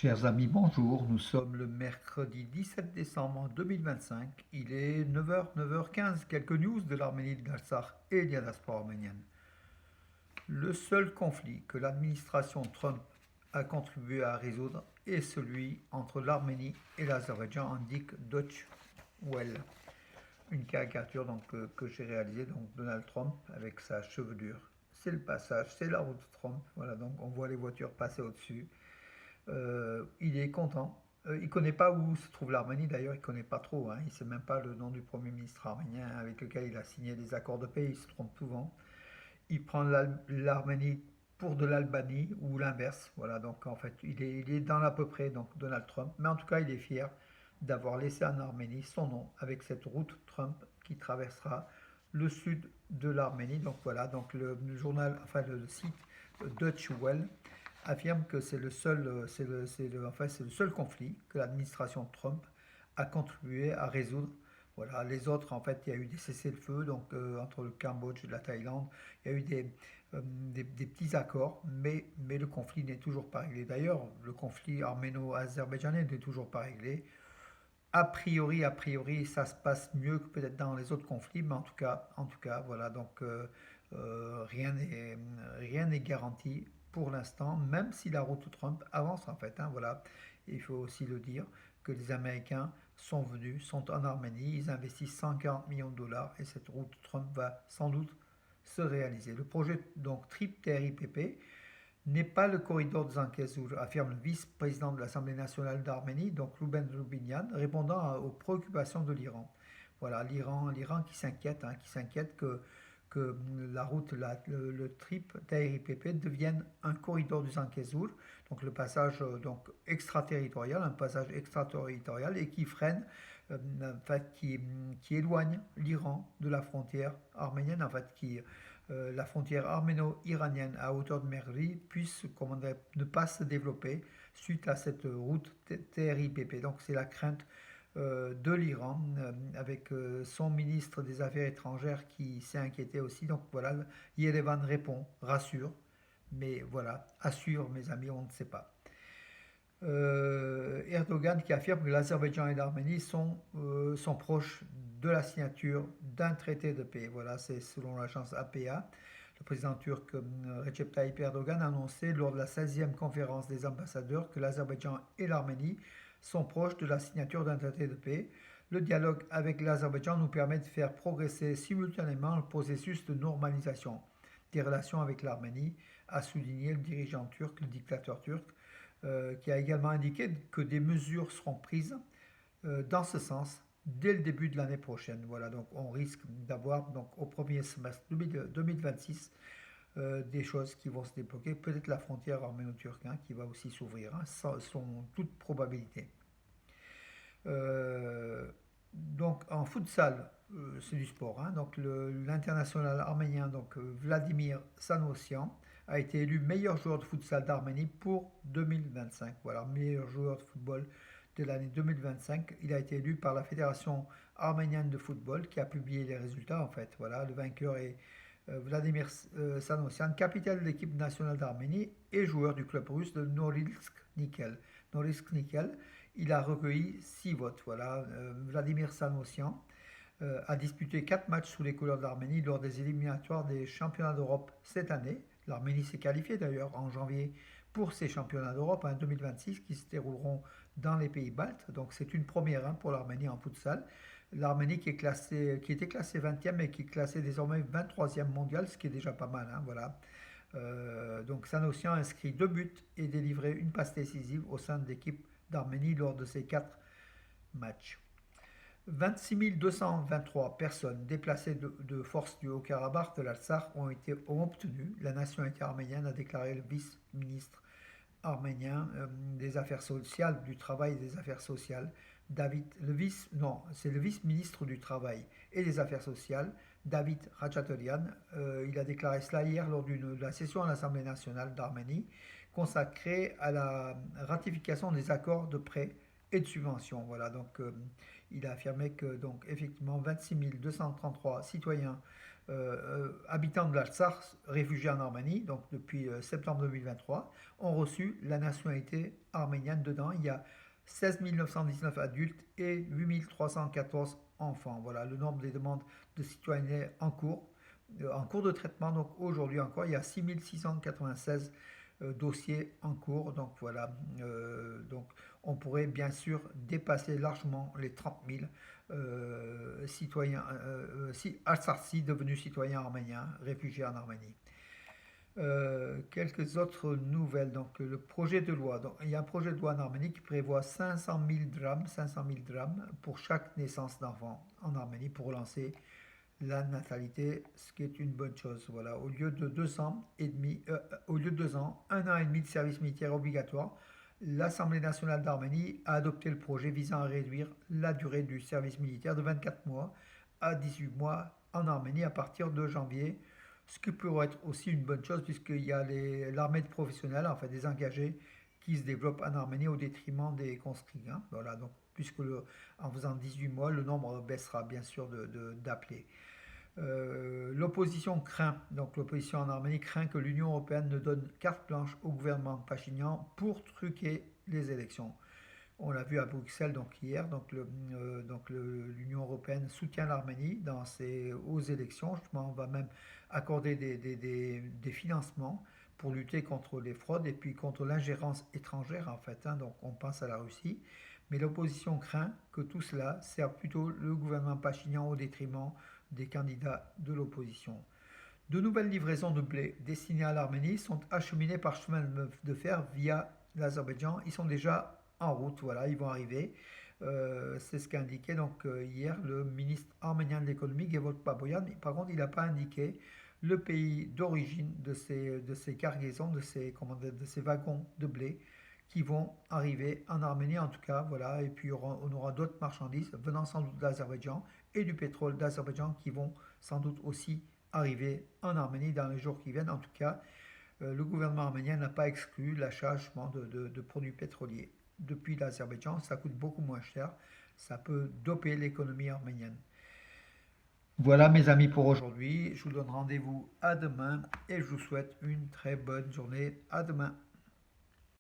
Chers amis, bonjour. Nous sommes le mercredi 17 décembre 2025. Il est 9h, 9h15. Quelques news de l'Arménie, de l'Artsakh et de la diaspora arménienne. Le seul conflit que l'administration Trump a contribué à résoudre est celui entre l'Arménie et l'Azerbaïdjan, indique Deutsche Welle. Une caricature que j'ai réalisée, donc Donald Trump avec sa chevelure. C'est le passage, c'est la route Trump. Voilà, donc on voit les voitures passer au-dessus. Il est content. Il ne connaît pas où se trouve l'Arménie, d'ailleurs, il ne connaît pas trop. Hein. Il ne sait même pas le nom du Premier ministre arménien avec lequel il a signé des accords de paix, il se trompe souvent. Il prend l'Arménie pour de l'Albanie ou l'inverse. Voilà, donc en fait, il est dans l'à peu près, donc Donald Trump. Mais en tout cas, il est fier d'avoir laissé en Arménie son nom avec cette route Trump qui traversera le sud de l'Arménie. Donc voilà, donc le journal, enfin le site Deutsche Welle affirme que c'est le seul, c'est le seul conflit que l'administration Trump a contribué à résoudre. Voilà, les autres, en fait, il y a eu des cessez-le-feu, donc entre le Cambodge et la Thaïlande, il y a eu des petits accords, mais le conflit n'est toujours pas réglé. D'ailleurs, le conflit arméno-azerbaïdjanais n'est toujours pas réglé. A priori, ça se passe mieux que peut-être dans les autres conflits, mais en tout cas, voilà, donc rien n'est garanti pour l'instant, même si la route Trump avance en fait, hein, voilà. Il faut aussi le dire que les Américains sont en Arménie, ils investissent 140 millions de dollars et cette route Trump va sans doute se réaliser. Le projet donc TRIPP n'est pas le corridor de Zangezur, affirme le vice-président de l'Assemblée nationale d'Arménie, donc Rouben Roubinian, répondant aux préoccupations de l'Iran. Voilà, l'Iran qui s'inquiète que la route, le trip TRIPP devienne un corridor du Zangezur, donc le passage donc extraterritorial, un passage extraterritorial et qui freine, en fait, qui éloigne l'Iran de la frontière arménienne, en fait, la frontière arméno-iranienne à hauteur de Merli puisse ne pas se développer suite à cette route TRIPP. Donc c'est la crainte de l'Iran avec son ministre des Affaires étrangères qui s'est inquiété aussi. Donc voilà, Yerevan répond, rassure, mais voilà, assure mes amis, on ne sait pas. Erdogan qui affirme que l'Azerbaïdjan et l'Arménie sont proches de la signature d'un traité de paix. Voilà, c'est selon l'agence APA. Le président turc Recep Tayyip Erdogan a annoncé lors de la 16e conférence des ambassadeurs que l'Azerbaïdjan et l'Arménie sont proches de la signature d'un traité de paix. Le dialogue avec l'Azerbaïdjan nous permet de faire progresser simultanément le processus de normalisation des relations avec l'Arménie, a souligné le dirigeant turc, le dictateur turc, qui a également indiqué que des mesures seront prises dans ce sens dès le début de l'année prochaine. Voilà, donc on risque d'avoir donc au premier semestre 2026 des choses qui vont se débloquer. Peut-être la frontière arméno-turque qui va aussi s'ouvrir, sans toute probabilité. Donc en futsal, c'est du sport. Donc l'international arménien, donc Vladimir Sanossian, a été élu meilleur joueur de futsal d'Arménie pour 2025. Voilà, meilleur joueur de football de l'année 2025. Il a été élu par la Fédération arménienne de football qui a publié les résultats en fait. Voilà, le vainqueur est Vladimir Sanossian, capitaine de l'équipe nationale d'Arménie et joueur du club russe de Norilsk Nickel. Norilsk Nickel, il a recueilli 6 votes. Voilà, Vladimir Sanossian a disputé 4 matchs sous les couleurs de l'Arménie lors des éliminatoires des championnats d'Europe cette année. L'Arménie s'est qualifiée d'ailleurs en janvier pour ces championnats d'Europe en 2026 qui se dérouleront dans les pays baltes. Donc c'est une première pour l'Arménie en futsal. L'Arménie qui était classée 20e et qui est classée désormais 23e mondial, ce qui est déjà pas mal. Voilà. Donc Sanossian a inscrit 2 buts et délivré une passe décisive au sein de l'équipe d'Arménie lors de ces 4 matchs. 26 223 personnes déplacées de force du Haut-Karabakh de l'Artsakh ont obtenu la nationalité arménienne, a déclaré le vice-ministre arménien des Affaires sociales, du Travail et des Affaires sociales, c'est le vice-ministre du Travail et des Affaires sociales, David Khachatorian. Il a déclaré cela hier lors de la session à l'Assemblée nationale d'Arménie consacrée à la ratification des accords de prêt et de subvention. Voilà, donc il a affirmé que donc effectivement 26 233 citoyens habitants de l'Artsakh réfugiés en Arménie, donc depuis septembre 2023, ont reçu la nationalité arménienne. Dedans, il y a 16 919 adultes et 8 314 enfants. Voilà le nombre des demandes de citoyenneté en cours de traitement. Donc aujourd'hui encore, il y a 6 696 dossiers en cours. Donc voilà, donc on pourrait bien sûr dépasser largement les 30 000 citoyens Artsakhi devenus citoyens arméniens, réfugiés en Arménie. Quelques autres nouvelles. Donc, le projet de loi. Donc, il y a un projet de loi en Arménie qui prévoit 500 000 drams pour chaque naissance d'enfant en Arménie pour relancer la natalité, ce qui est une bonne chose. Voilà, au lieu de 2 ans et demi, au lieu de 2 ans, 1 an et demi de service militaire obligatoire, l'Assemblée nationale d'Arménie a adopté le projet visant à réduire la durée du service militaire de 24 mois à 18 mois en Arménie à partir de janvier, ce qui pourrait être aussi une bonne chose puisqu'il y a l'armée de professionnels, enfin des engagés, qui se développent en Arménie au détriment des conscrits. Hein. Voilà, donc puisque en faisant 18 mois, le nombre baissera bien sûr d'appelés. L'opposition craint, donc l'opposition en Arménie craint que l'Union européenne ne donne carte blanche au gouvernement Pachinian pour truquer les élections. On l'a vu à Bruxelles donc hier, l'Union européenne soutient l'Arménie aux élections. Justement, on va même accorder des financements pour lutter contre les fraudes et puis contre l'ingérence étrangère en fait. Hein, donc on pense à la Russie. Mais l'opposition craint que tout cela serve plutôt le gouvernement Pachinian au détriment des candidats de l'opposition. De nouvelles livraisons de blé destinées à l'Arménie sont acheminées par chemin de fer via l'Azerbaïdjan. Ils sont déjà en route, voilà, ils vont arriver. C'est ce qu'a indiqué donc hier le ministre arménien de l'économie, Gevot Baboyan. Par contre, il n'a pas indiqué le pays d'origine de ces cargaisons, de ces wagons de blé qui vont arriver en Arménie en tout cas, voilà, et puis on aura d'autres marchandises venant sans doute d'Azerbaïdjan et du pétrole d'Azerbaïdjan qui vont sans doute aussi arriver en Arménie dans les jours qui viennent. En tout cas, le gouvernement arménien n'a pas exclu l'achat de produits pétroliers depuis l'Azerbaïdjan. Ça coûte beaucoup moins cher, ça peut doper l'économie arménienne. Voilà mes amis pour aujourd'hui, je vous donne rendez-vous à demain et je vous souhaite une très bonne journée. À demain.